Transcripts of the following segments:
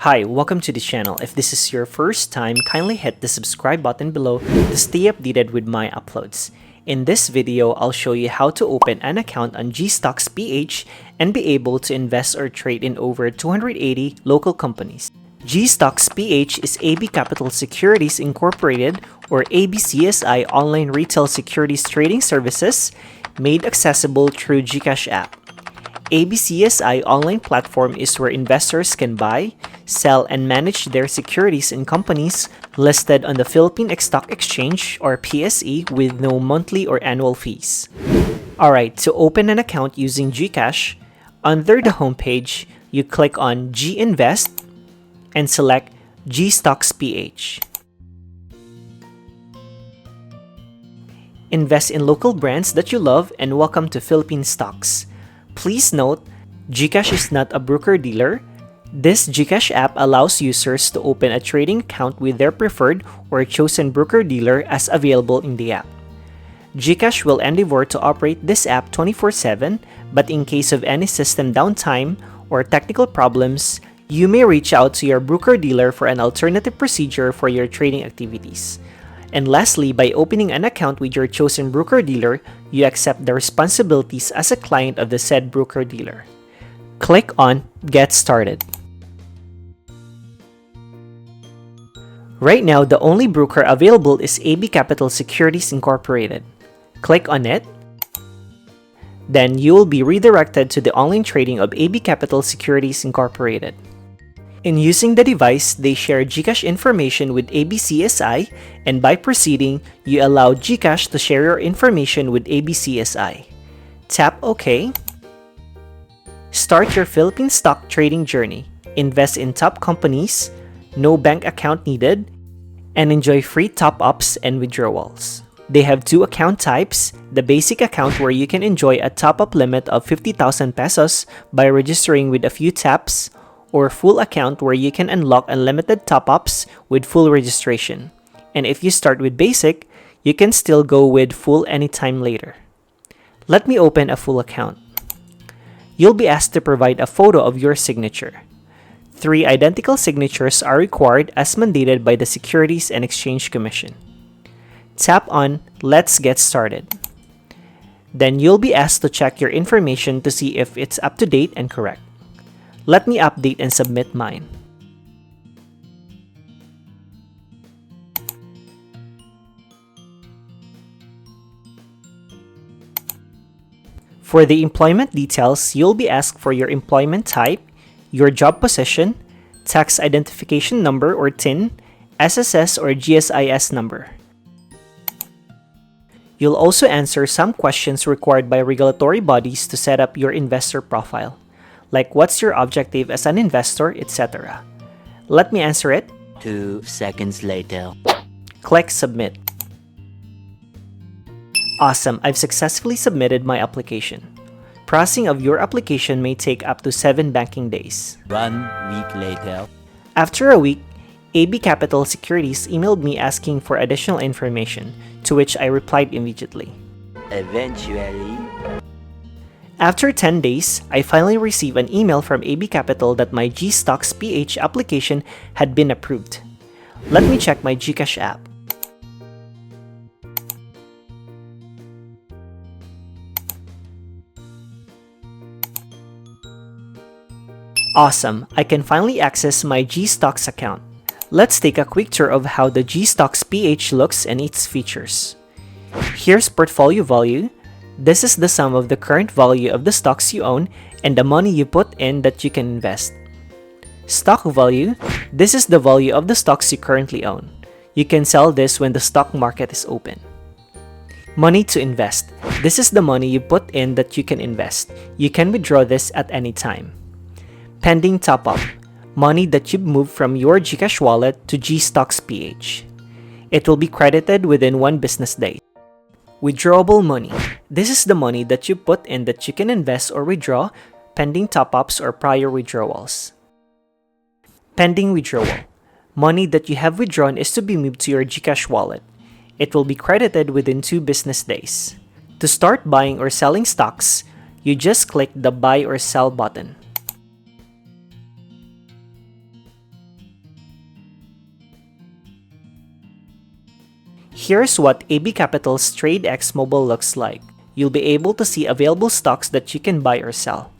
Hi, welcome to the channel. If this is your first time, kindly hit the subscribe button below to stay updated with my uploads. In this video, I'll show you how to open an account on GStocks PH and be able to invest or trade in over 280 local companies. GStocks PH is AB Capital Securities Incorporated or ABCSI online retail securities trading services made accessible through Gcash App. ABCSI online platform is where investors can buy, sell, and manage their securities in companies listed on the Philippine Stock Exchange or PSE with no monthly or annual fees. Alright, to open an account using Gcash, under the homepage, you click on G-Invest and select GStocks PH. Invest in local brands that you love and welcome to Philippine Stocks. Please note, Gcash is not a broker-dealer. This Gcash app allows users to open a trading account with their preferred or chosen broker-dealer as available in the app. Gcash will endeavor to operate this app 24/7, but in case of any system downtime or technical problems, you may reach out to your broker-dealer for an alternative procedure for your trading activities. And lastly, by opening an account with your chosen broker-dealer, you accept the responsibilities as a client of the said broker-dealer. Click on Get Started. Right now, the only broker available is AB Capital Securities Incorporated. Click on it. Then you will be redirected to the online trading of AB Capital Securities Incorporated. In using the device, they share Gcash information with ABCSI, and by proceeding, you allow Gcash to share your information with ABCSI. Tap OK. Start your Philippine stock trading journey. Invest in top companies, no bank account needed, and enjoy free top-ups and withdrawals. They have two account types, the basic account where you can enjoy a top-up limit of 50,000 pesos by registering with a few taps, or full account where you can unlock unlimited top-ups with full registration. And if you start with basic, you can still go with full anytime later. Let me open a full account. You'll be asked to provide a photo of your signature. 3 identical signatures are required as mandated by the Securities and Exchange Commission. Tap on Let's Get Started. Then you'll be asked to check your information to see if it's up to date and correct. Let me update and submit mine. For the employment details, you'll be asked for your employment type, your job position, tax identification number or TIN, SSS or GSIS number. You'll also answer some questions required by regulatory bodies to set up your investor profile, like what's your objective as an investor, etc. Let me answer it. 2 seconds later. Click Submit. Awesome, I've successfully submitted my application. Processing of your application may take up to 7 banking days. 1 week later. After a week, AB Capital Securities emailed me asking for additional information, to which I replied immediately. Eventually. After 10 days, I finally received an email from AB Capital that my GStocks PH application had been approved. Let me check my Gcash app. Awesome, I can finally access my GStocks account. Let's take a quick tour of how the GStocks PH looks and its features. Here's portfolio value. This is the sum of the current value of the stocks you own and the money you put in that you can invest. Stock value. This is the value of the stocks you currently own. You can sell this when the stock market is open. Money to invest. This is the money you put in that you can invest. You can withdraw this at any time. Pending top-up. Money that you've moved from your Gcash wallet to GStocks PH. It will be credited within 1 business day. Withdrawable money. This is the money that you put in that you can invest or withdraw, pending top-ups or prior withdrawals. Pending withdrawal. Money that you have withdrawn is to be moved to your Gcash wallet. It will be credited within 2 business days. To start buying or selling stocks, you just click the Buy or Sell button. Here's what AB Capital's TradeX mobile looks like. You'll be able to see available stocks that you can buy or sell.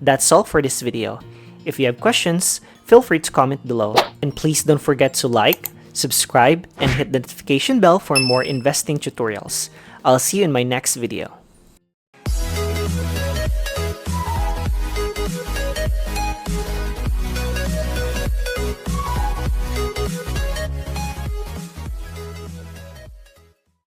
That's all for this video. If you have questions, feel free to comment below. And please don't forget to like, subscribe, and hit the notification bell for more investing tutorials. I'll see you in my next video.